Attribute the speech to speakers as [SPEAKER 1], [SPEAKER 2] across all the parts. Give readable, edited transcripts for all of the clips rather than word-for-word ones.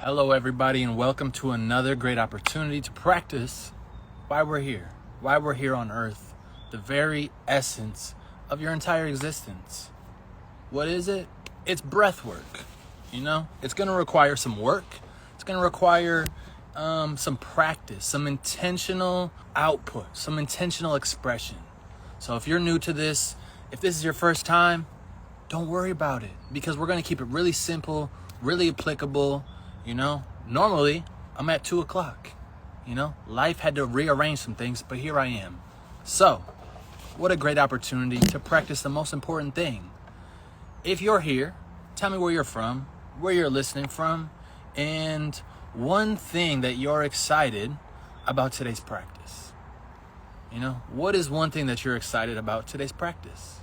[SPEAKER 1] Hello, everybody, and welcome to another great opportunity to practice why we're here on earth, the very essence of your entire existence. What is it? It's breath work. It's going to require some work. It's going to require some practice, some intentional output, some intentional expression. So if you're new to this, if this is your first time, don't worry about it, because we're going to keep it really simple, really applicable. Normally I'm at 2:00. Life had to rearrange some things, but here I am. So what a great opportunity to practice the most important thing. If you're here, tell me where you're from, where you're listening from, and one thing that you're excited about today's practice. What is one thing that you're excited about today's practice?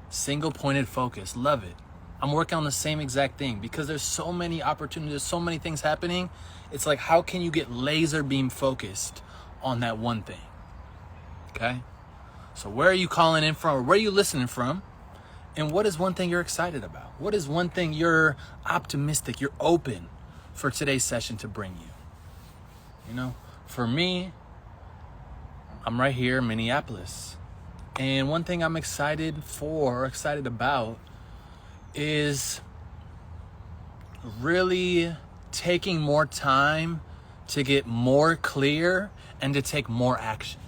[SPEAKER 1] Single pointed focus. Love it. I'm working on the same exact thing because there's so many opportunities, there's so many things happening. It's like, how can you get laser beam focused on that one thing? Okay? So where are you calling in from, or where are you listening from? And what is one thing you're excited about? What is one thing you're optimistic, you're open for today's session to bring you? For me, I'm right here in Minneapolis. And one thing I'm excited about is really taking more time to get more clear and to take more action.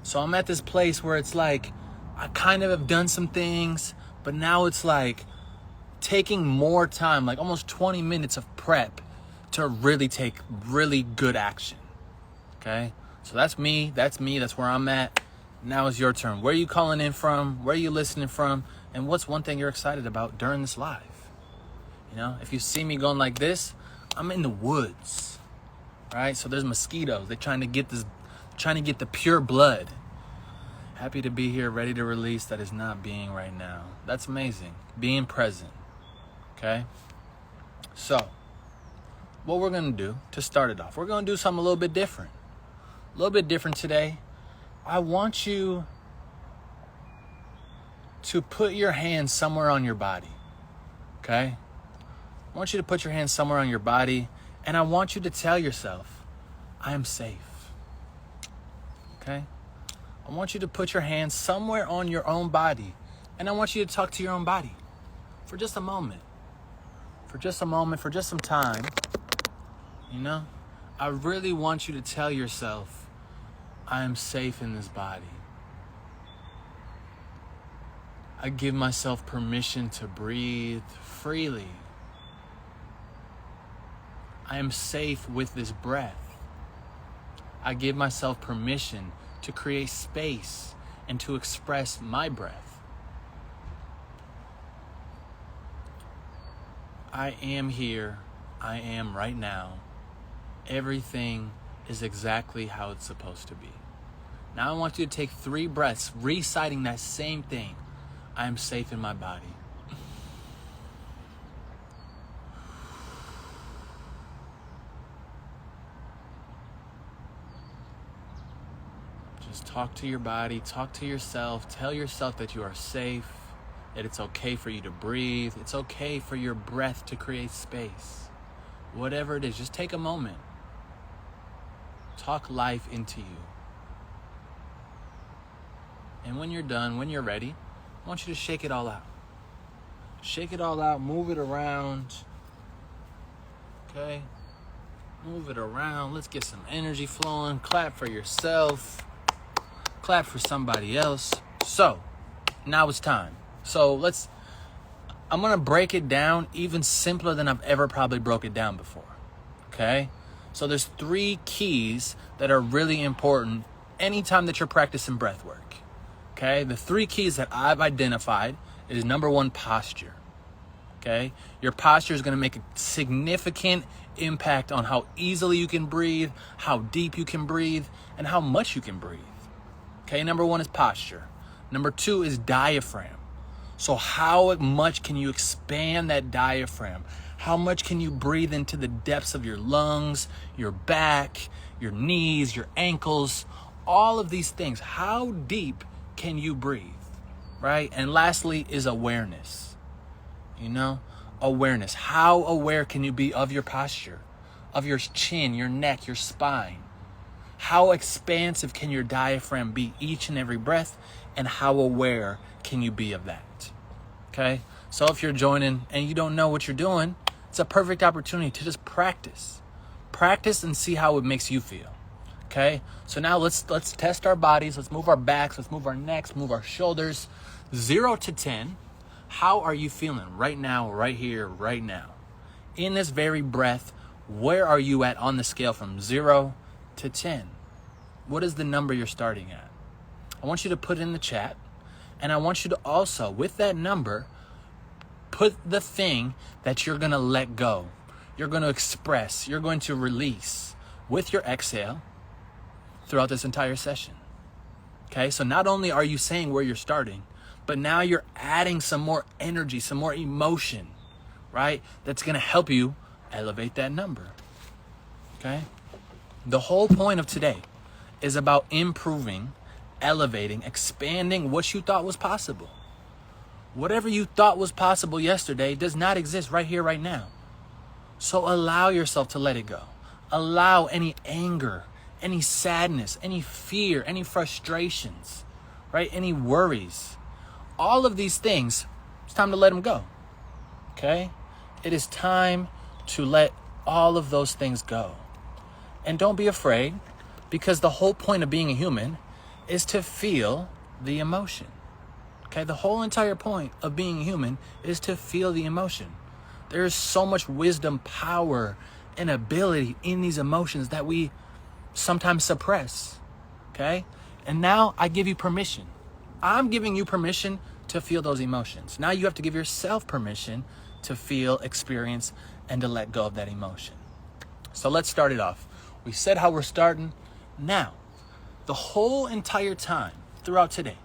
[SPEAKER 1] So I'm at this place where it's like, I kind of have done some things, but now it's like taking more time, like almost 20 minutes of prep to really take really good action. Okay? So that's me, that's where I'm at. Now is your turn. Where are you calling in from? Where are you listening from? And what's one thing you're excited about during this live? If you see me going like this, I'm in the woods, right? So there's mosquitoes. They're trying to get the pure blood. Happy to be here, ready to release that is not being right now. That's amazing. Being present, okay? So what we're going to do to start it off, we're going to do something a little bit different. A little bit different today. I want you to put your hand somewhere on your body, okay? I want you to put your hand somewhere on your body, and I want you to tell yourself, I am safe, okay? I want you to put your hand somewhere on your own body, and I want you to talk to your own body for just a moment, for just some time. I really want you to tell yourself, I am safe in this body. I give myself permission to breathe freely. I am safe with this breath. I give myself permission to create space and to express my breath. I am here. I am right now. Everything is exactly how it's supposed to be. Now I want you to take 3 breaths, reciting that same thing. I am safe in my body. Just talk to your body, talk to yourself, tell yourself that you are safe, that it's okay for you to breathe, it's okay for your breath to create space. Whatever it is, just take a moment. Talk life into you. And when you're done, when you're ready, I want you to shake it all out. Shake it all out, move it around. Okay? Move it around. Let's get some energy flowing. Clap for yourself. Clap for somebody else. So, now it's time. So I'm going to break it down even simpler than I've ever probably broke it down before. Okay? So there's 3 keys that are really important anytime that you're practicing breath work. Okay, the 3 keys that I've identified is number 1, posture. Okay, your posture is going to make a significant impact on how easily you can breathe, how deep you can breathe, and how much you can breathe. Okay, number 1 is posture. Number 2 is diaphragm. So how much can you expand that diaphragm? How much can you breathe into the depths of your lungs, your back, your knees, your ankles, all of these things? How deep can you breathe, right? And lastly is awareness. awareness. How aware can you be of your posture, of your chin, your neck, your spine? How expansive can your diaphragm be each and every breath? And how aware can you be of that? Okay? So if you're joining and you don't know what you're doing, it's a perfect opportunity to just practice. Practice and see how it makes you feel. Okay? So now let's test our bodies. Let's move our backs. Let's move our necks, move our shoulders. 0 to 10. How are you feeling right now, right here, right now? In this very breath, where are you at on the scale from 0 to 10? What is the number you're starting at? I want you to put it in the chat. And I want you to also, with that number, put the thing that you're going to let go. You're going to express. You're going to release with your exhale throughout this entire session. Okay? So not only are you saying where you're starting, but now you're adding some more energy, some more emotion, right? That's going to help you elevate that number. Okay? The whole point of today is about improving, elevating, expanding what you thought was possible. Whatever you thought was possible yesterday does not exist right here, right now. So allow yourself to let it go. Allow any anger, any sadness, any fear, any frustrations, right? Any worries. All of these things, it's time to let them go. Okay? It is time to let all of those things go. And don't be afraid, because the whole point of being a human is to feel the emotion. Okay? The whole entire point of being a human is to feel the emotion. There is so much wisdom, power, and ability in these emotions that we sometimes suppress. Okay? And now I give you permission. I'm giving you permission to feel those emotions. Now you have to give yourself permission to feel, experience, and to let go of that emotion. So let's start it off. We said how we're starting. Now, the whole entire time throughout today,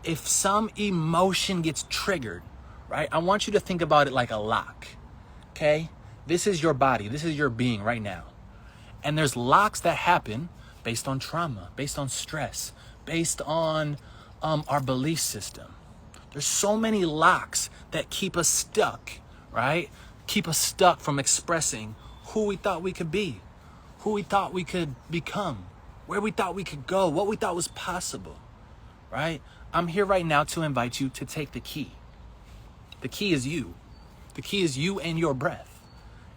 [SPEAKER 1] if some emotion gets triggered, right, I want you to think about it like a lock. Okay? This is your body. This is your being right now. And there's locks that happen based on trauma, based on stress, based on our belief system. There's so many locks that keep us stuck, right? Keep us stuck from expressing who we thought we could be, who we thought we could become, where we thought we could go, what we thought was possible, right? I'm here right now to invite you to take the key. The key is you. The key is you and your breath.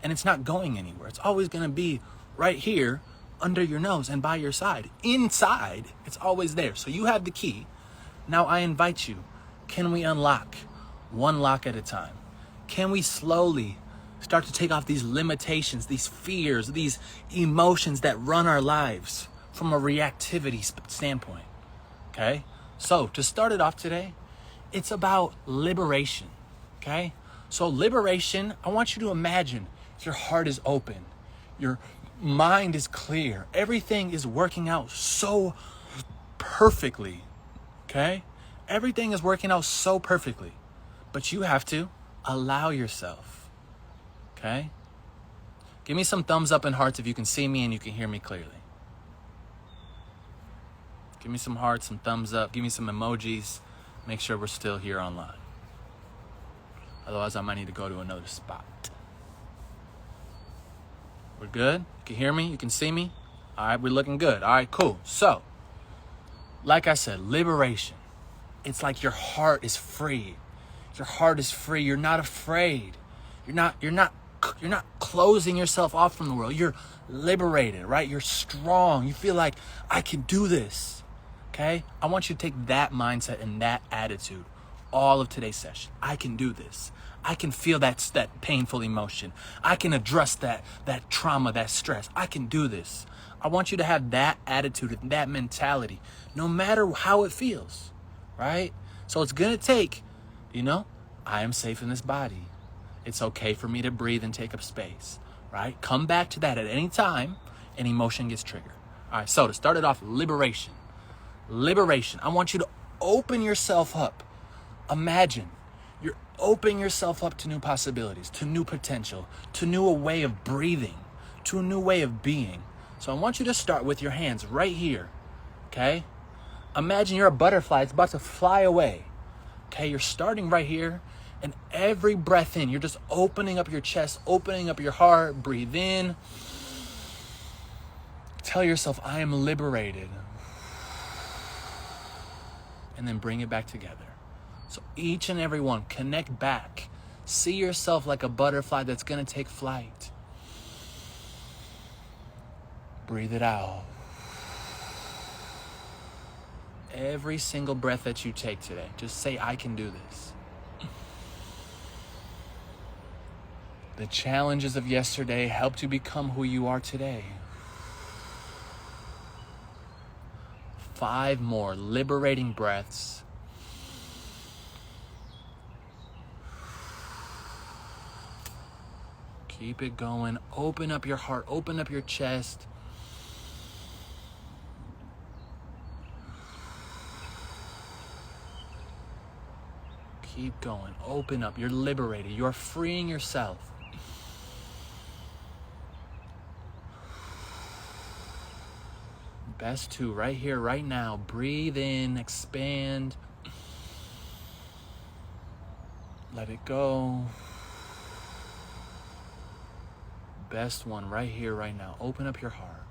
[SPEAKER 1] And it's not going anywhere. It's always going to be right here under your nose and by your side. Inside, it's always there. So you have the key. Now I invite you. Can we unlock one lock at a time? Can we slowly start to take off these limitations, these fears, these emotions that run our lives from a reactivity standpoint? Okay? So to start it off today, it's about liberation. Okay? So liberation, I want you to imagine your heart is open. Your mind is clear. Everything is working out so perfectly. Okay? Everything is working out so perfectly. But you have to allow yourself. Okay? Give me some thumbs up and hearts if you can see me and you can hear me clearly. Give me some hearts, some thumbs up. Give me some emojis. Make sure we're still here online. Otherwise, I might need to go to another spot. We're good? You can hear me? You can see me? All right, we're looking good. All right, cool. So, like I said, liberation. It's like your heart is free. Your heart is free. You're not afraid. You're not closing yourself off from the world. You're liberated, right? You're strong. You feel like I can do this. Okay? I want you to take that mindset and that attitude all of today's session. I can do this. I can feel that painful emotion. I can address that trauma, that stress. I can do this. I want you to have that attitude and that mentality, no matter how it feels, right? So it's going to take, I am safe in this body. It's okay for me to breathe and take up space, right? Come back to that at any time an emotion gets triggered. All right, so to start it off, liberation. Liberation. I want you to open yourself up. Imagine you're opening yourself up to new possibilities, to new potential, to new way of breathing, to a new way of being. So I want you to start with your hands right here, okay? Imagine you're a butterfly. It's about to fly away, okay? You're starting right here, And every breath in, you're just opening up your chest, opening up your heart. Breathe in. Tell yourself, I am liberated. And then bring it back together. So each and every one, connect back. See yourself like a butterfly that's going to take flight. Breathe it out. Every single breath that you take today, just say, I can do this. The challenges of yesterday helped you become who you are today. 5 more liberating breaths. Keep it going. Open up your heart. Open up your chest. Keep going. Open up. You're liberated. You're freeing yourself. Best 2 right here, right now. Breathe in, expand. Let it go. Best 1 right here, right now. Open up your heart.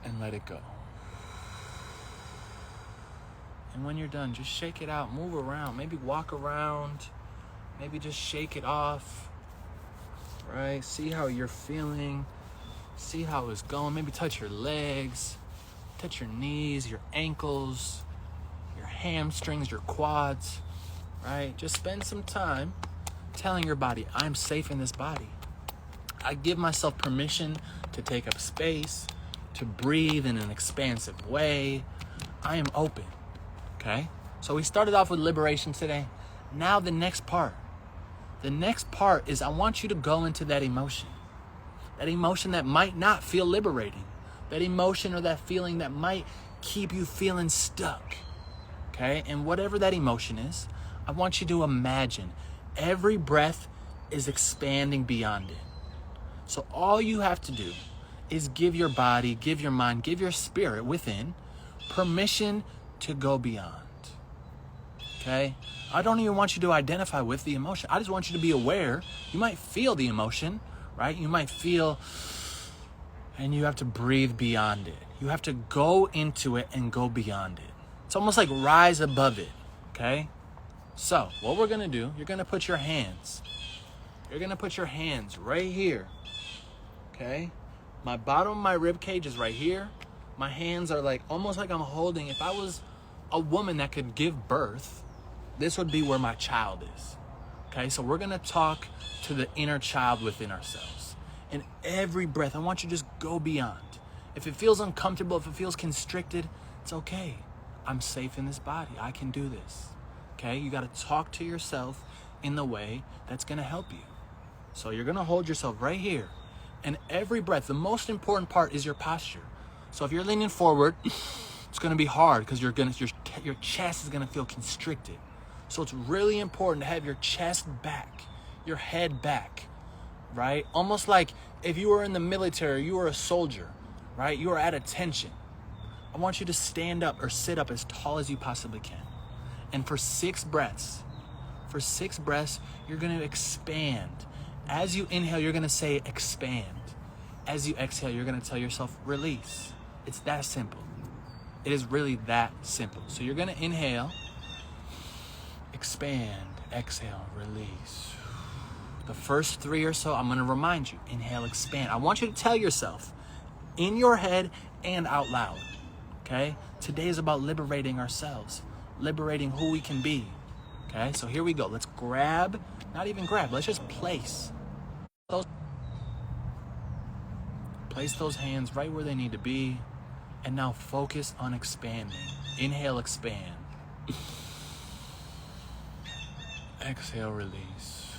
[SPEAKER 1] And let it go. And when you're done, just shake it out. Move around. Maybe walk around. Maybe just shake it off. Right? See how you're feeling. See how it's going. Maybe touch your legs, touch your knees, your ankles, your hamstrings, your quads, right? Just spend some time telling your body, I'm safe in this body. I give myself permission to take up space, to breathe in an expansive way. I am open, okay? So we started off with liberation today. Now the next part. The next part is I want you to go into that emotion. That emotion that might not feel liberating. That emotion or that feeling that might keep you feeling stuck. Okay? And whatever that emotion is, I want you to imagine every breath is expanding beyond it. So all you have to do is give your body, give your mind, give your spirit within permission to go beyond. Okay? I don't even want you to identify with the emotion. I just want you to be aware. You might feel the emotion, right? You might feel, and you have to breathe beyond it. You have to go into it and go beyond it. It's almost like rise above it, okay? So what we're gonna do, you're gonna put your hands right here, okay? My bottom of my rib cage is right here. My hands are like, almost like I'm holding, if I was a woman that could give birth, this would be where my child is, okay? So we're gonna talk to the inner child within ourselves. In every breath, I want you to just go beyond. If it feels uncomfortable, if it feels constricted, it's okay. I'm safe in this body. I can do this. Okay? You got to talk to yourself in the way that's going to help you. So you're going to hold yourself right here. And every breath, the most important part is your posture. So if you're leaning forward, it's going to be hard because your chest is going to feel constricted. So it's really important to have your chest back, your head back, right? Almost like if you were in the military, you were a soldier, right? You are at attention. I want you to stand up or sit up as tall as you possibly can. And for 6 breaths, you're going to expand. As you inhale, you're going to say expand. As you exhale, you're going to tell yourself release. It's that simple. It is really that simple. So you're going to inhale, expand, exhale, release. The first 3 or so, I'm going to remind you, inhale, expand. I want you to tell yourself in your head and out loud, okay? Today is about liberating ourselves, liberating who we can be, okay? So here we go. Let's grab, not even grab, let's just place those hands right where they need to be. And now focus on expanding. Inhale, expand. Exhale, release.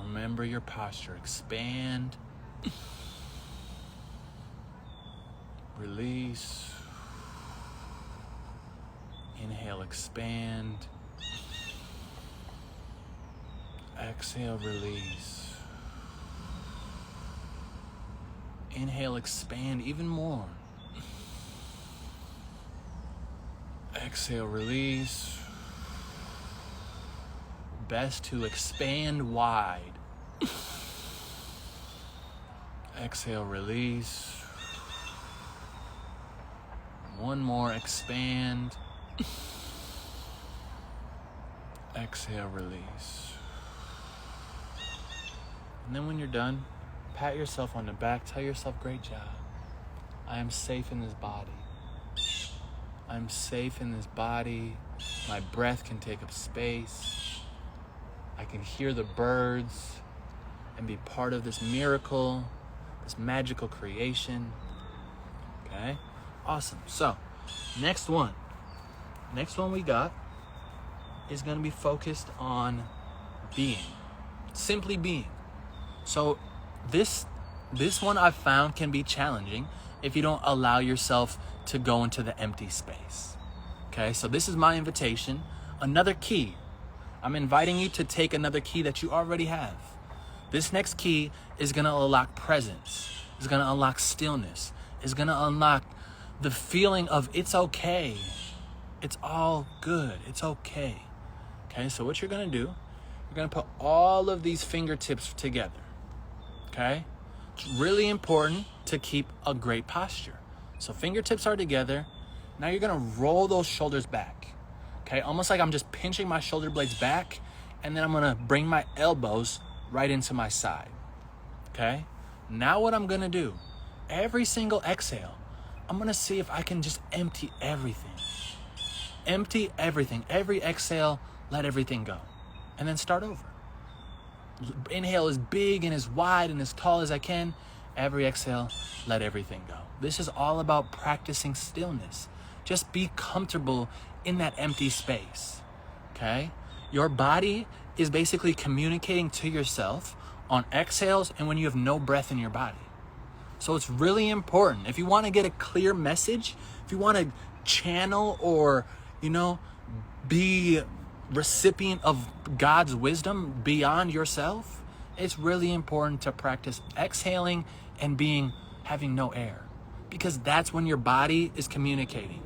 [SPEAKER 1] Remember your posture. Expand. Release. Inhale, expand. Exhale, release. Inhale, expand even more. Exhale, release. Best to expand wide. Exhale, release. One more, expand. Exhale, release. And then when you're done, pat yourself on the back, tell yourself, great job. I am safe in this body. I'm safe in this body. My breath can take up space. I can hear the birds and be part of this miracle, this magical creation. Okay? Awesome. So, next one we got is going to be focused on being. Simply being. So, this one I've found can be challenging if you don't allow yourself to go into the empty space. Okay? So, this is my invitation. Another key. I'm inviting you to take another key that you already have. This next key is going to unlock presence. It's going to unlock stillness. It's going to unlock the feeling of it's okay. It's all good. It's okay. Okay, so what you're going to do, you're going to put all of these fingertips together. Okay? It's really important to keep a great posture. So fingertips are together. Now you're going to roll those shoulders back. Okay, almost like I'm just pinching my shoulder blades back, and then I'm gonna bring my elbows right into my side. Okay, now what I'm gonna do, every single exhale, I'm gonna see if I can just empty everything. Empty everything. Every exhale, let everything go. And then start over. Inhale as big and as wide and as tall as I can. Every exhale, let everything go. This is all about practicing stillness. Just be comfortable in that empty space, okay? Your body is basically communicating to yourself on exhales and when you have no breath in your body. So it's really important. If you want to get a clear message, if you want to channel or, be recipient of God's wisdom beyond yourself, it's really important to practice exhaling and having no air, because that's when your body is communicating,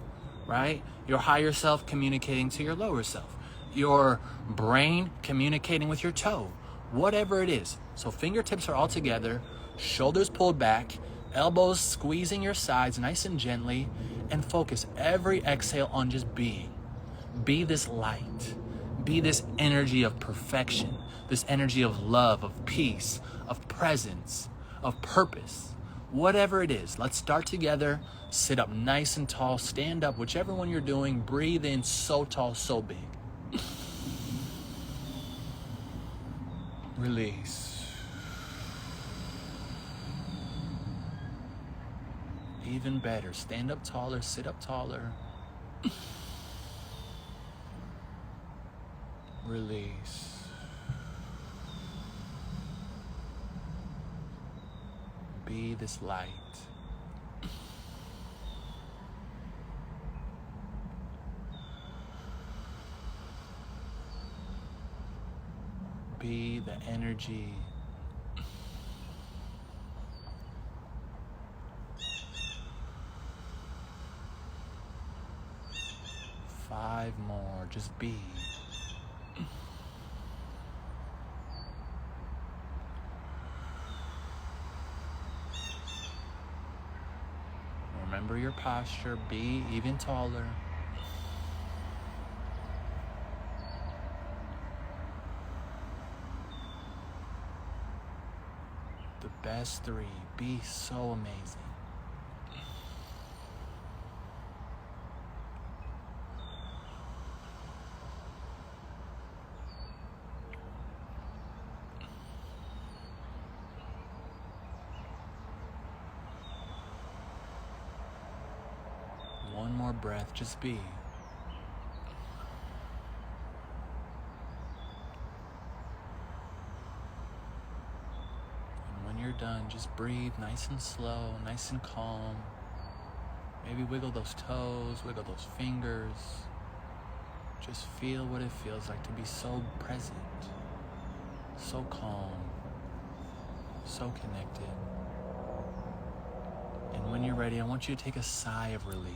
[SPEAKER 1] right? Your higher self communicating to your lower self, your brain communicating with your toe, whatever it is. So fingertips are all together, shoulders pulled back, elbows squeezing your sides nice and gently, and focus every exhale on just being. Be this light. Be this energy of perfection, this energy of love, of peace, of presence, of purpose. Whatever it is, let's start together. Sit up nice and tall, stand up, whichever one you're doing. Breathe in so tall, so big. Release. Even better, stand up taller, sit up taller. Release. Be this light. Be the energy. Five more, just be. Remember your posture, be even taller. The best three, be so amazing. One more breath, just be. And when you're done, just breathe nice and slow, nice and calm. Maybe wiggle those toes, wiggle those fingers. Just feel what it feels like to be so present, so calm, so connected. And when you're ready, I want you to take a sigh of relief.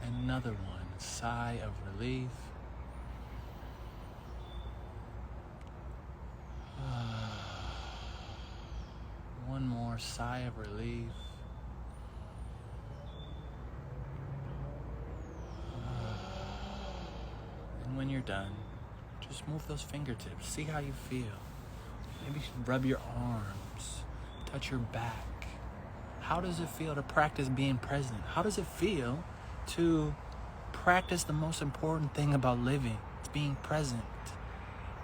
[SPEAKER 1] Another one. Sigh of relief. One more sigh of relief. And when you're done, just move those fingertips. See how you feel. Maybe rub your arms, touch your back. How does it feel to practice being present? How does it feel to practice the most important thing about living? It's being present,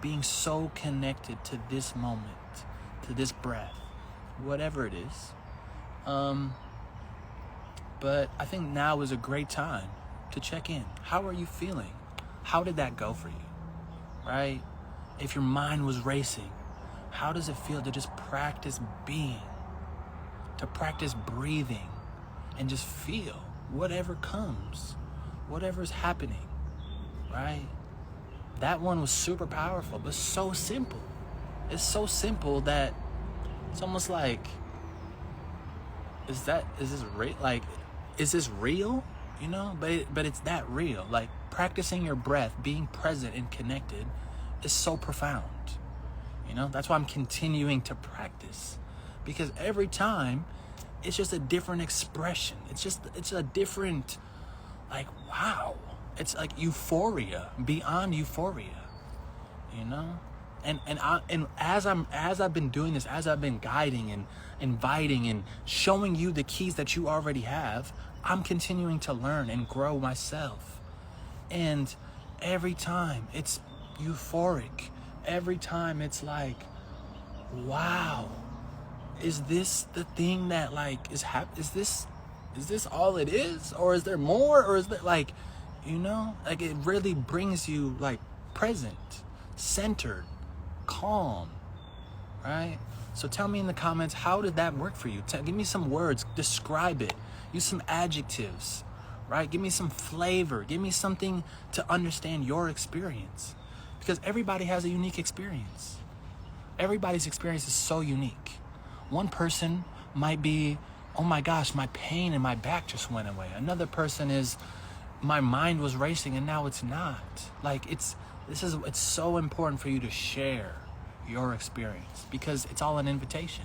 [SPEAKER 1] being so connected to this moment, to this breath, whatever it is. But I think now is a great time to check in. How are you feeling? How did that go for you, right? If your mind was racing, how does it feel to just practice being, to practice breathing, and just feel whatever comes, whatever's happening, right? That one was super powerful, but so simple. It's so simple that it's almost like, is this real? You know, but it's that real. Like practicing your breath, being present and connected is so profound. You know, that's why I'm continuing to practice, because every time it's just a different expression. It's a different, like, wow. It's like euphoria, beyond euphoria, you know? And as I've been doing this, as I've been guiding and inviting and showing you the keys that you already have, I'm continuing to learn and grow myself. And every time it's euphoric. Every time it's like, wow, is this the thing that like is this all it is? Or is there more? Or is there like, you know, like it really brings you like present, centered, calm, right? So tell me in the comments, how did that work for you? Give me some words, describe it, use some adjectives, right? Give me some flavor, give me something to understand your experience, because everybody has a unique experience. Everybody's experience is so unique. One person might be, oh my gosh, my pain in my back just went away. Another person is, my mind was racing and now it's not. Like it's so important for you to share your experience, because it's all an invitation.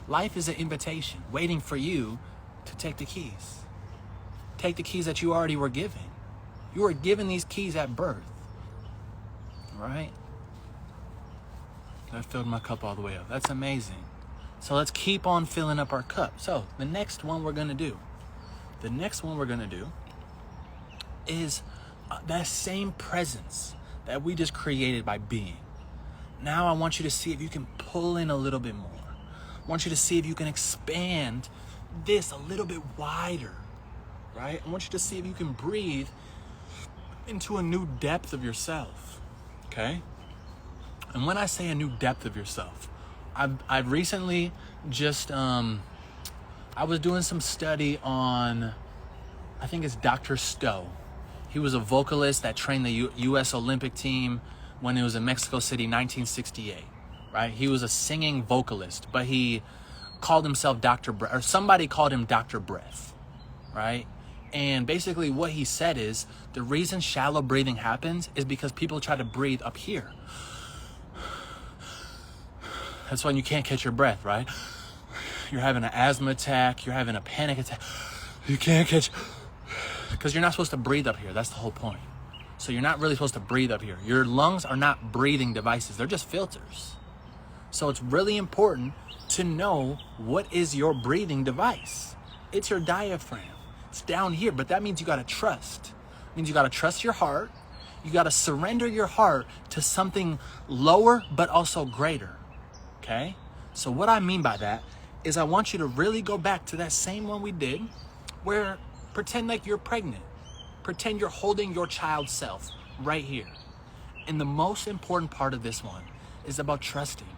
[SPEAKER 1] Life is an invitation waiting for you to take the keys. Take the keys that you already were given. You were given these keys at birth, right? I filled my cup all the way up. That's amazing. So let's keep on filling up our cup. So the next one we're gonna do is that same presence that we just created by being. Now I want you to see if you can pull in a little bit more. I want you to see if you can expand this a little bit wider, right? I want you to see if you can breathe into a new depth of yourself, okay? And when I say a new depth of yourself, I've recently just, I was doing some study on, I think it's Dr. Stowe. He was a vocalist that trained the U.S. Olympic team when it was in Mexico City, 1968, right? He was a singing vocalist, but he called himself Dr. Breath, or somebody called him Dr. Breath, right? And basically what he said is, the reason shallow breathing happens is because people try to breathe up here. That's when you can't catch your breath, right? You're having an asthma attack, you're having a panic attack, you can't catch, because you're not supposed to breathe up here. That's the whole point. So you're not really supposed to breathe up here. Your lungs are not breathing devices. They're just filters. So it's really important to know what is your breathing device. It's your diaphragm. It's down here, but that means you got to trust. It means you got to trust your heart. You got to surrender your heart to something lower, but also greater. Okay? So what I mean by that is I want you to really go back to that same one we did, where pretend like you're pregnant. Pretend you're holding your child's self right here. And the most important part of this one is about trusting.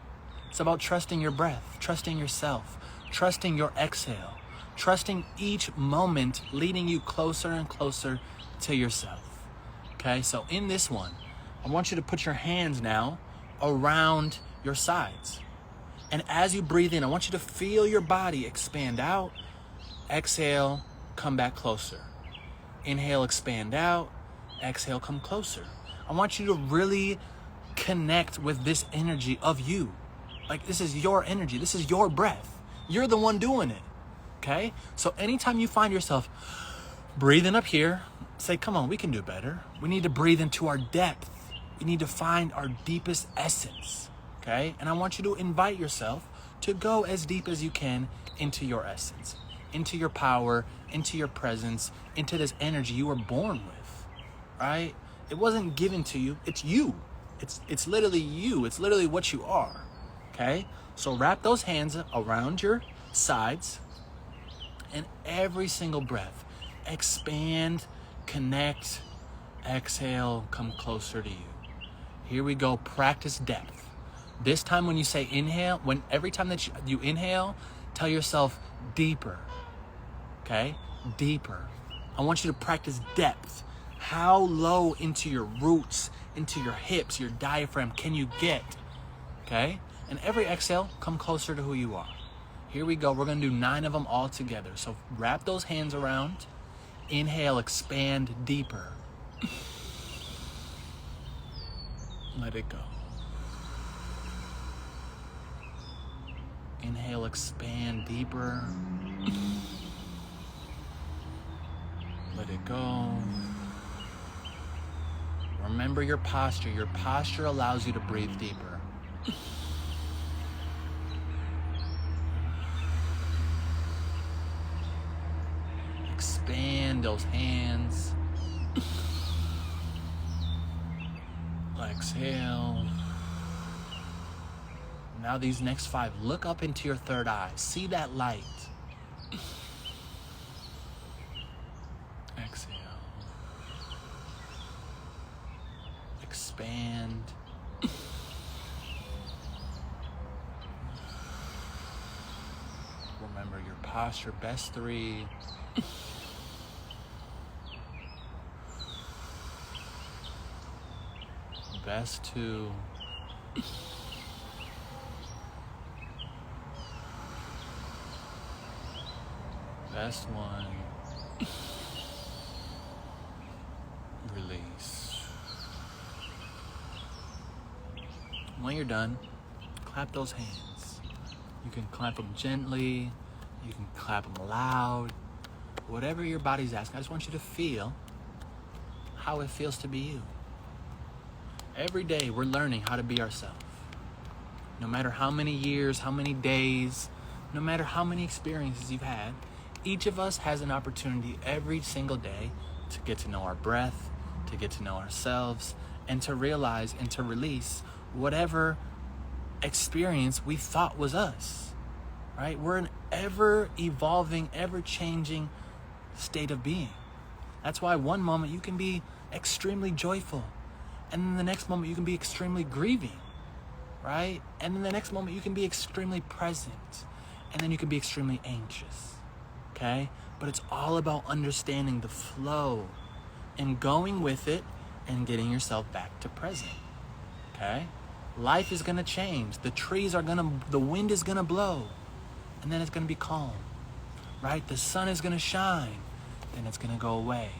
[SPEAKER 1] It's about trusting your breath, trusting yourself, trusting your exhale, trusting each moment leading you closer and closer to yourself. Okay, so in this one, I want you to put your hands now around your sides. And as you breathe in, I want you to feel your body expand out Exhale, come back closer. Inhale, expand out. Exhale, come closer. I want you to really connect with this energy of you. Like, this is your energy. This is your breath. You're the one doing it. Okay? So anytime you find yourself breathing up here, say, come on, we can do better. We need to breathe into our depth. We need to find our deepest essence. Okay? And I want you to invite yourself to go as deep as you can into your essence, into your power, into your presence, into this energy you were born with. Right? It wasn't given to you. It's you. It's literally you. It's literally what you are. Okay? So wrap those hands around your sides, and every single breath, expand, connect, exhale, come closer to you. Here we go. Practice depth. This time when you say inhale, every time that you inhale, tell yourself deeper. Okay? Deeper. I want you to practice depth. How low into your roots, into your hips, your diaphragm can you get? Okay? And every exhale, come closer to who you are. Here we go. We're going to do 9 of them all together. So wrap those hands around. Inhale, expand deeper. Let it go. Inhale, expand deeper. Let it go. Remember your posture. Your posture allows you to breathe deeper. Expand those hands. Exhale. Now these next 5, look up into your third eye. See that light. Exhale. Expand. Remember your posture. Best 3. Best 2. Best 1. Release. When you're done, clap those hands. You can clap them gently. You can clap them loud. Whatever your body's asking, I just want you to feel how it feels to be you. Every day we're learning how to be ourselves. No matter how many years, how many days, no matter how many experiences you've had, each of us has an opportunity every single day to get to know our breath, to get to know ourselves, and to realize and to release whatever experience we thought was us, right? We're an ever-evolving, ever-changing state of being. That's why one moment you can be extremely joyful, and then the next moment you can be extremely grieving, right? And then the next moment you can be extremely present, and then you can be extremely anxious, okay? But it's all about understanding the flow and going with it and getting yourself back to present, okay? Life is gonna change. The wind is gonna blow, and then it's gonna be calm, right? The sun is gonna shine, then it's gonna go away.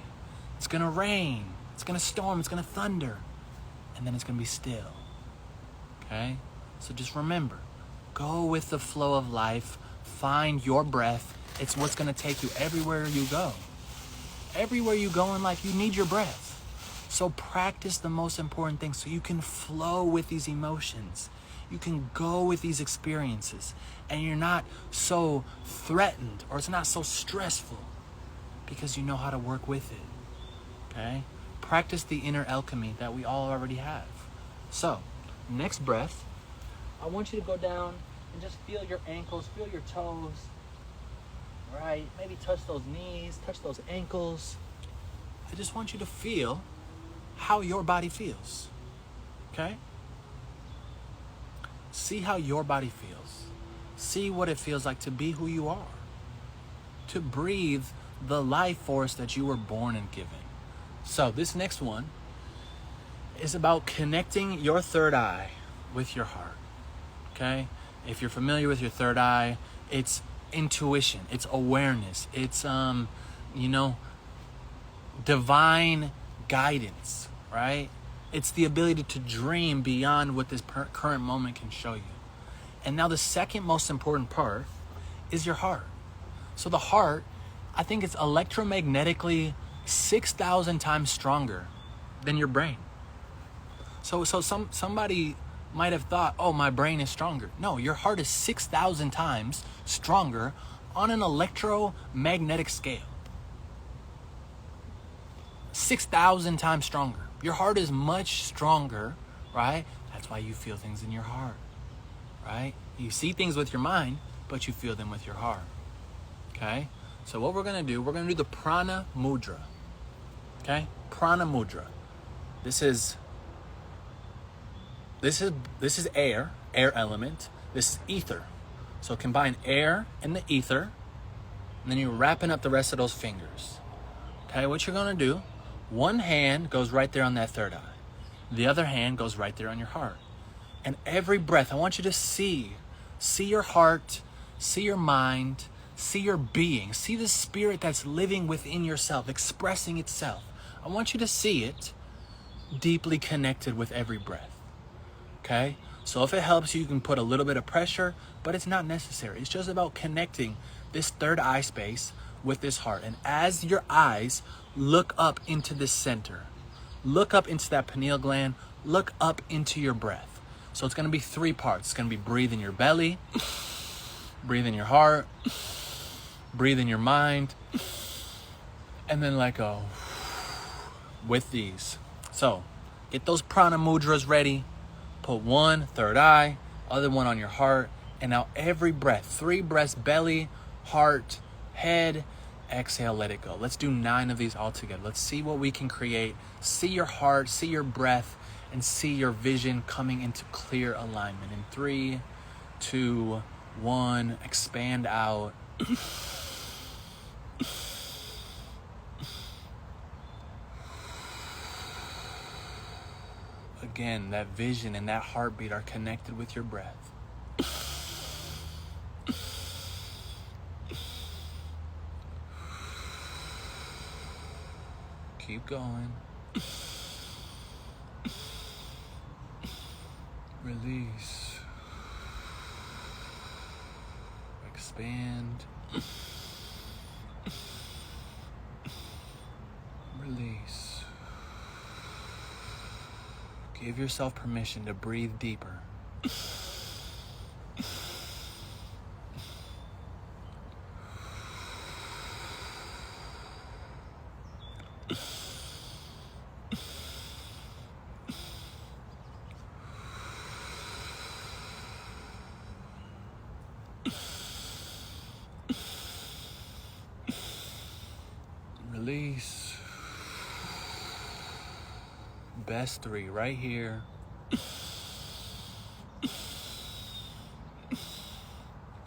[SPEAKER 1] It's gonna rain, it's gonna storm, it's gonna thunder, and then it's gonna be still, okay? So just remember, go with the flow of life, find your breath. It's what's gonna take you everywhere you go. Everywhere you go in life, you need your breath. So practice the most important thing so you can flow with these emotions. You can go with these experiences, and you're not so threatened, or it's not so stressful, because you know how to work with it, okay? Practice the inner alchemy that we all already have. So, next breath, I want you to go down and just feel your ankles, feel your toes, right? Maybe touch those knees, touch those ankles. I just want you to feel how your body feels, okay? See how your body feels. See what it feels like to be who you are, to breathe the life force that you were born and given. So this next one is about connecting your third eye with your heart, okay? If you're familiar with your third eye, it's intuition, it's awareness, it's divine guidance, right? It's the ability to dream beyond what this current moment can show you. And now the second most important part is your heart. So the heart, I think it's electromagnetically 6,000 times stronger than your brain. So somebody might have thought, oh, my brain is stronger. No, your heart is 6,000 times stronger on an electromagnetic scale. 6,000 times stronger. Your heart is much stronger, right? That's why you feel things in your heart, right? You see things with your mind, but you feel them with your heart, okay? So what we're going to do, we're going to do the prana mudra, okay? Prana mudra. This is air element. This is ether. So combine air and the ether, and then you're wrapping up the rest of those fingers. Okay, what you're going to do, one hand goes right there on that third eye. The other hand goes right there on your heart. And every breath, I want you to see your heart, see your mind, see your being, see the spirit that's living within yourself, expressing itself. I want you to see it deeply connected with every breath. Okay? So if it helps you can put a little bit of pressure, but it's not necessary. It's just about connecting this third eye space with this heart. And as your eyes look up into this center, look up into that pineal gland, look up into your breath. So it's going to be 3 parts. It's going to be breathe in your belly, breathe in your heart, breathe in your mind, and then let go with these. So get those prana mudras ready. Put one, third eye, other one on your heart. And now every breath, 3 breaths, belly, heart, head, exhale, let it go. Let's do 9 of these all together. Let's see what we can create. See your heart, see your breath, and see your vision coming into clear alignment. In 3, 2, 1, expand out. Again, that vision and that heartbeat are connected with your breath. Keep going. Release. Expand. Release. Give yourself permission to breathe deeper. Release. Best 3 right here.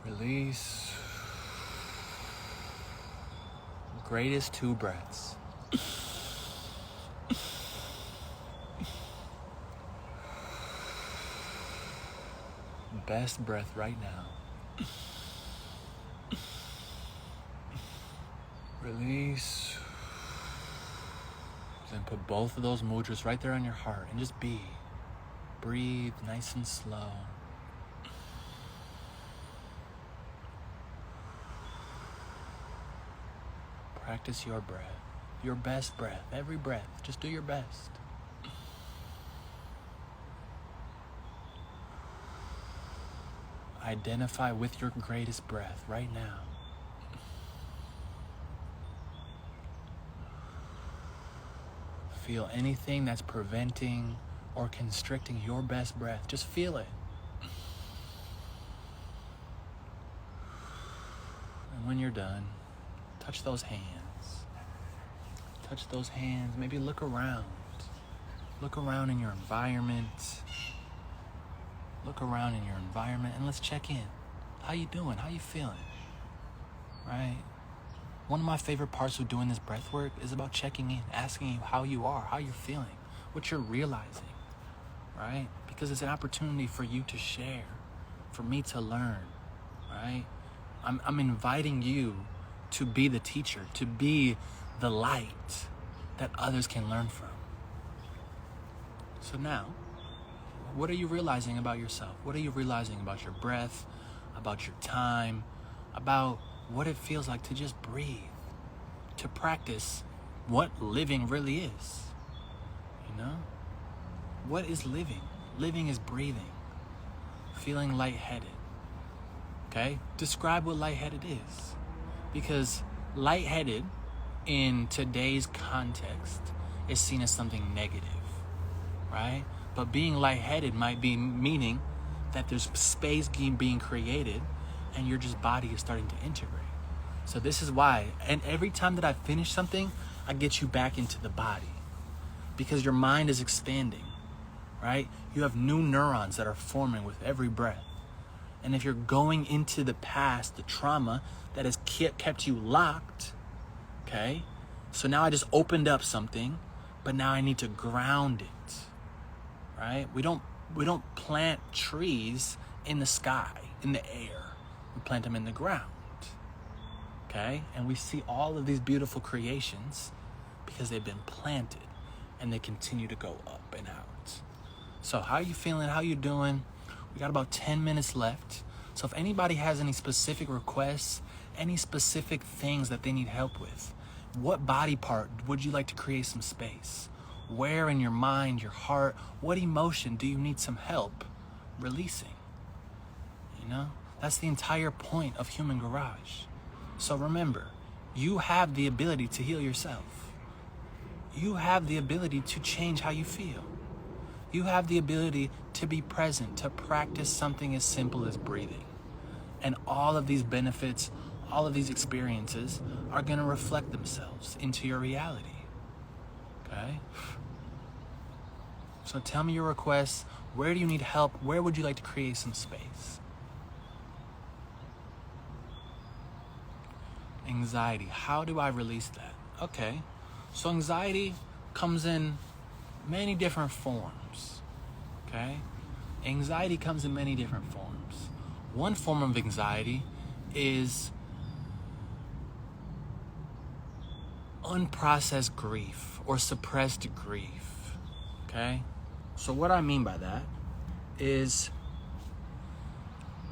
[SPEAKER 1] Release. Greatest 2 breaths. Best breath right now. Release. Then put both of those mudras right there on your heart and just be. Breathe nice and slow. Practice your breath, your best breath, every breath. Just do your best. Identify with your greatest breath right now. Feel anything that's preventing or constricting your best breath. Just feel it. And when you're done, touch those hands. Touch those hands. Maybe look around. Look around in your environment. Look around in your environment and let's check in. How you doing? How you feeling? Right? One of my favorite parts of doing this breath work is about checking in, asking you how you are, how you're feeling, what you're realizing, right? Because it's an opportunity for you to share, for me to learn, right? I'm inviting you to be the teacher, to be the light that others can learn from. So now, what are you realizing about yourself? What are you realizing about your breath, about your time, about what it feels like to just breathe, to practice what living really is? You know? What is living? Living is breathing, feeling lightheaded. Okay? Describe what lightheaded is. Because lightheaded in today's context is seen as something negative, right? But being lightheaded might be meaning that there's space being created and your just body is starting to integrate. So this is why, and every time that I finish something, I get you back into the body because your mind is expanding, right? You have new neurons that are forming with every breath. And if you're going into the past, the trauma that has kept you locked, okay? So now I just opened up something, but now I need to ground it, right? We don't plant trees in the sky, in the air. We plant them in the ground, okay? And we see all of these beautiful creations because they've been planted and they continue to go up and out. So how are you feeling? How you doing? We got about 10 minutes left. So if anybody has any specific requests, any specific things that they need help with, what body part would you like to create some space? Where in your mind, your heart, what emotion do you need some help releasing? You know, that's the entire point of Human Garage. So remember, you have the ability to heal yourself. You have the ability to change how you feel. You have the ability to be present, to practice something as simple as breathing. And all of these benefits, all of these experiences are going to reflect themselves into your reality. Okay? So tell me your requests. Where do you need help? Where would you like to create some space? Anxiety. How do I release that? Okay. So anxiety comes in many different forms. Okay? Anxiety comes in many different forms. One form of anxiety is unprocessed grief or suppressed grief. Okay? So what I mean by that is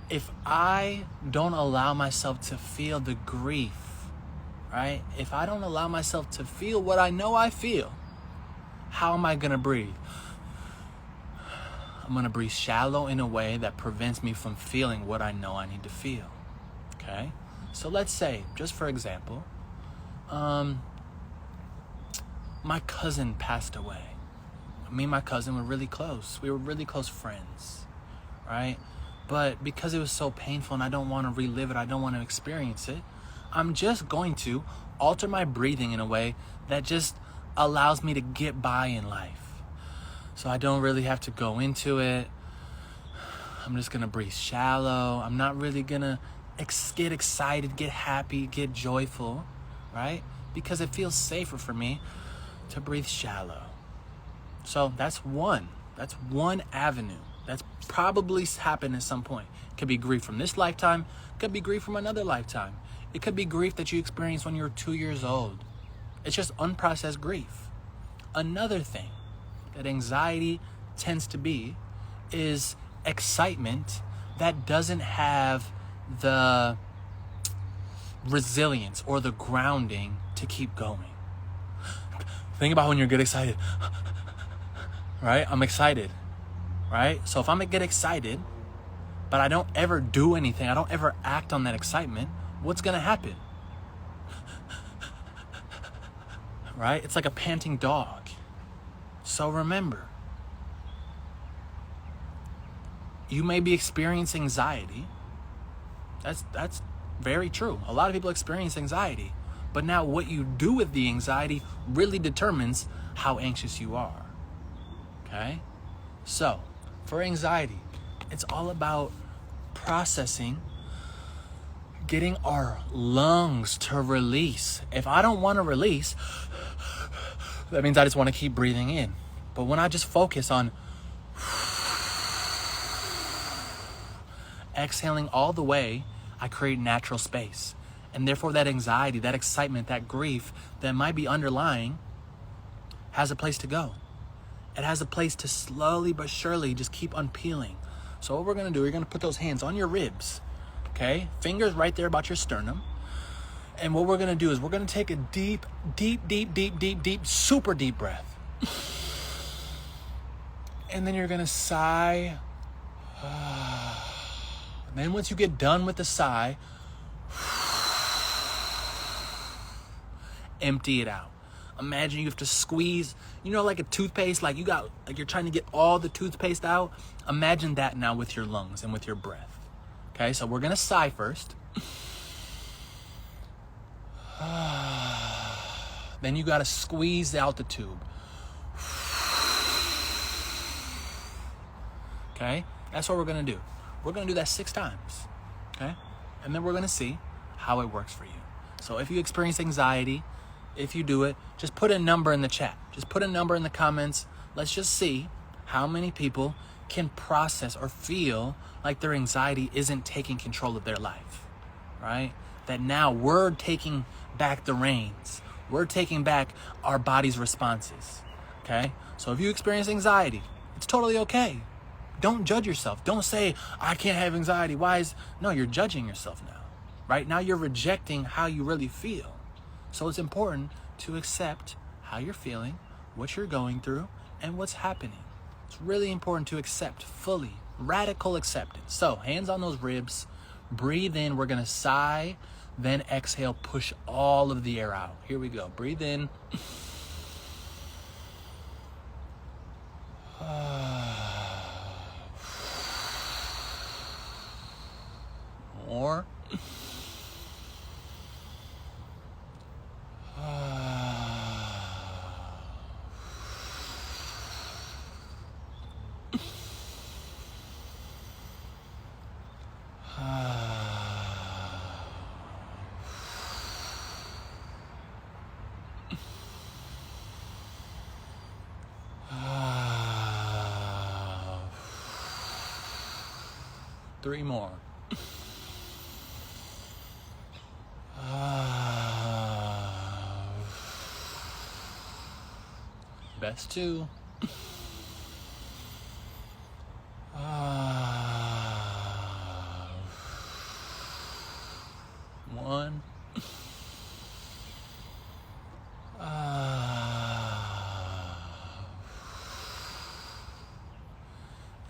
[SPEAKER 1] if I don't allow myself to feel the grief, right? If I don't allow myself to feel what I know I feel, how am I going to breathe? I'm going to breathe shallow in a way that prevents me from feeling what I know I need to feel. Okay? So let's say, just for example, my cousin passed away. Me and my cousin were really close. We were really close friends, right? But because it was so painful and I don't want to relive it, I don't want to experience it, I'm just going to alter my breathing in a way that just allows me to get by in life. So I don't really have to go into it. I'm just going to breathe shallow. I'm not really going to get excited, get happy, get joyful, right? Because it feels safer for me to breathe shallow. So that's one avenue. That's probably happened at some point. It could be grief from this lifetime. It could be grief from another lifetime. It could be grief that you experienced when you were 2 years old. It's just unprocessed grief. Another thing that anxiety tends to be is excitement that doesn't have the resilience or the grounding to keep going. Think about when you get excited. Right? I'm excited. Right? So if I'm gonna get excited, but I don't ever do anything, I don't ever act on that excitement, what's gonna happen? Right? It's like a panting dog. So remember, you may be experiencing anxiety. That's very true. A lot of people experience anxiety. But now what you do with the anxiety really determines how anxious you are. Okay? So, for anxiety, it's all about processing, getting our lungs to release. If I don't want to release, that means I just want to keep breathing in. But when I just focus on exhaling all the way, I create natural space. And therefore that anxiety, that excitement, that grief that might be underlying has a place to go. It has a place to slowly but surely just keep unpeeling. So what we're gonna do, you're gonna put those hands on your ribs, okay? Fingers right there about your sternum. And what we're gonna do is we're gonna take a deep, super deep breath. And then you're gonna sigh. And then once you get done with the sigh, empty it out. Imagine you have to squeeze, like a toothpaste, like you're trying to get all the toothpaste out. Imagine that now with your lungs and with your breath. Okay, so we're gonna sigh first. Then you gotta squeeze out the tube. Okay, that's what we're gonna do. We're gonna do that 6 times. Okay, and then we're gonna see how it works for you. So if you experience anxiety, if you do it, just put a number in the chat. Just put a number in the comments. Let's just see how many people can process or feel like their anxiety isn't taking control of their life, right? That now we're taking back the reins. We're taking back our body's responses, okay? So if you experience anxiety, it's totally okay. Don't judge yourself. Don't say, I can't have anxiety. No, you're judging yourself now, right? Now you're rejecting how you really feel. So it's important to accept how you're feeling, what you're going through, and what's happening. It's really important to accept fully, radical acceptance. So hands on those ribs, breathe in, we're gonna sigh, then exhale, push all of the air out. Here we go, breathe in. More. 3 more. Best 2. 1.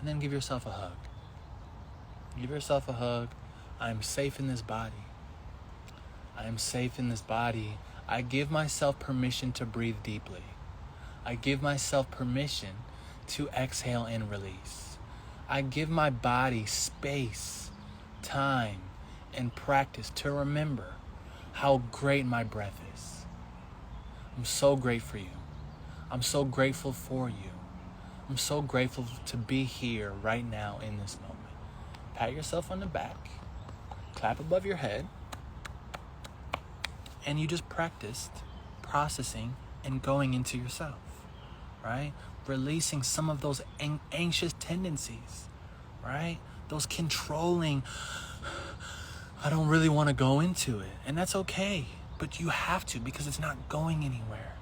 [SPEAKER 1] And then give yourself a hug. Give yourself a hug. I'm safe in this body. I am safe in this body. I give myself permission to breathe deeply. I give myself permission to exhale and release. I give my body space, time, and practice to remember how great my breath is. I'm so grateful for you. I'm so grateful for you. I'm so grateful to be here right now in this moment. Pat yourself on the back, clap above your head, and you just practiced processing and going into yourself, right? Releasing some of those anxious tendencies, right? Those controlling, I don't really want to go into it. And that's okay, but you have to, because it's not going anywhere,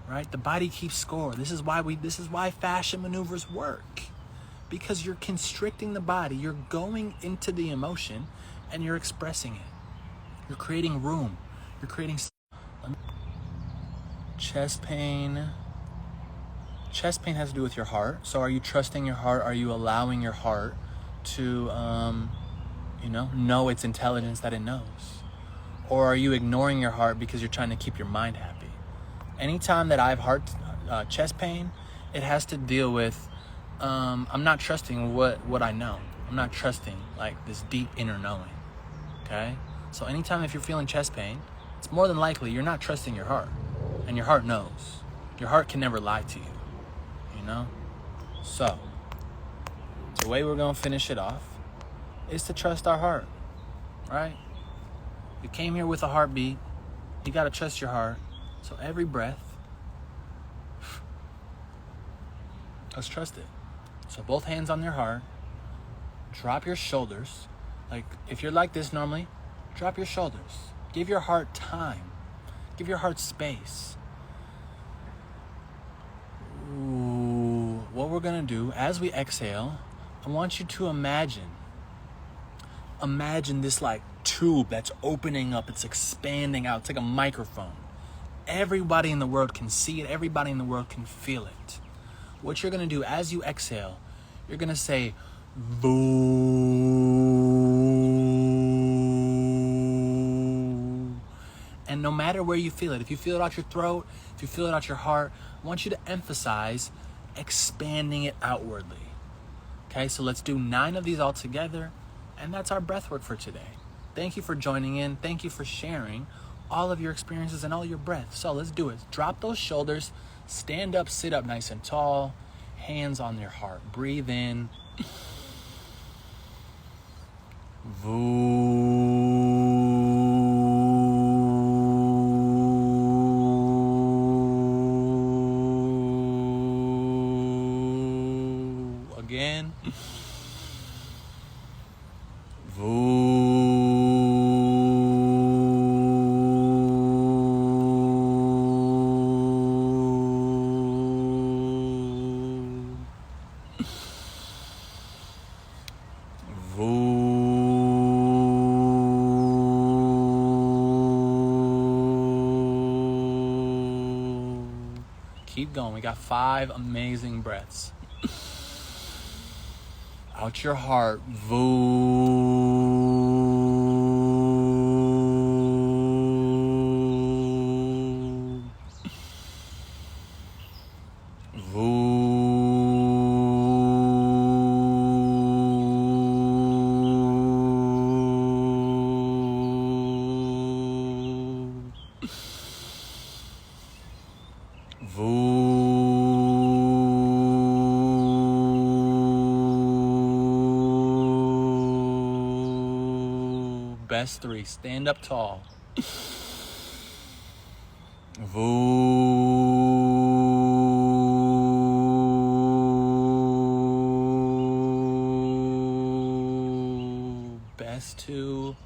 [SPEAKER 1] right? The body keeps score. This is why fascia maneuvers work. Because you're constricting the body, you're going into the emotion and you're expressing it. You're creating room. You're creating chest pain. Chest pain has to do with your heart. So are you trusting your heart? Are you allowing your heart to, know its intelligence that it knows? Or are you ignoring your heart because you're trying to keep your mind happy? Anytime that I have chest pain, it has to deal with I'm not trusting what I know. I'm not trusting like this deep inner knowing. Okay? So anytime if you're feeling chest pain, it's more than likely you're not trusting your heart. And your heart knows. Your heart can never lie to you. So the way we're gonna finish it off is to trust our heart. Right? You came here with a heartbeat. You gotta trust your heart. So every breath, let's trust it. So both hands on your heart, drop your shoulders, Like, if you're like this normally, drop your shoulders. Give your heart time. Give your heart space. Ooh. What we're gonna do as we exhale, I want you to imagine this like tube that's opening up, it's expanding out. It's like a microphone. Everybody in the world can see it. Everybody in the world can feel it. What you're gonna do as you exhale, you're gonna say, Voo. And no matter where you feel it, if you feel it out your throat, if you feel it out your heart, I want you to emphasize expanding it outwardly. Okay, so let's do 9 of these all together, and that's our breath work for today. Thank you for joining in. Thank you for sharing all of your experiences and all your breath. So let's do it. Drop those shoulders, stand up, sit up nice and tall, hands on your heart. Breathe in. Again. Keep going. We got 5 amazing breaths. Out your heart. Voo. Best 3. Stand up tall. Best 2.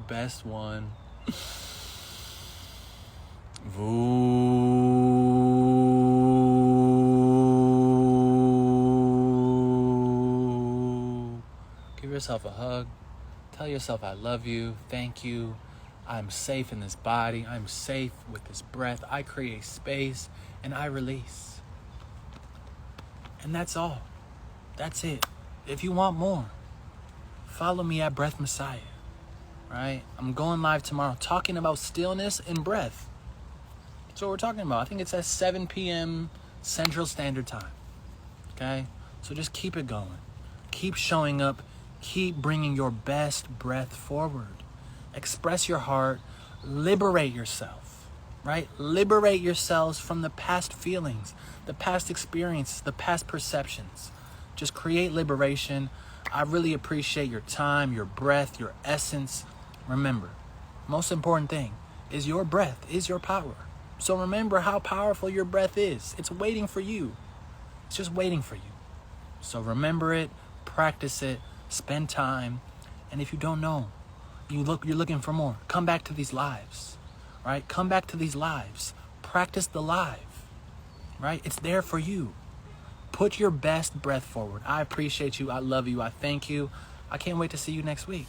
[SPEAKER 1] Best 1. Give yourself a hug. Tell yourself, I love you. Thank you. I'm safe in this body. I'm safe with this breath. I create space and I release. And that's all. That's it. If you want more, follow me at Breath Messiah. Right? I'm going live tomorrow talking about stillness and breath. That's what we're talking about. I think it's at 7 p.m. Central Standard Time. Okay? So just keep it going. Keep showing up. Keep bringing your best breath forward. Express your heart. Liberate yourself. Right? Liberate yourselves from the past feelings, the past experiences, the past perceptions. Just create liberation. I really appreciate your time, your breath, your essence. Remember, most important thing is your breath is your power. So remember how powerful your breath is. It's waiting for you. It's just waiting for you. So remember it, practice it, spend time. And if you don't know, you're looking for more, come back to these lives, right? Come back to these lives. Practice the live, right? It's there for you. Put your best breath forward. I appreciate you. I love you. I thank you. I can't wait to see you next week.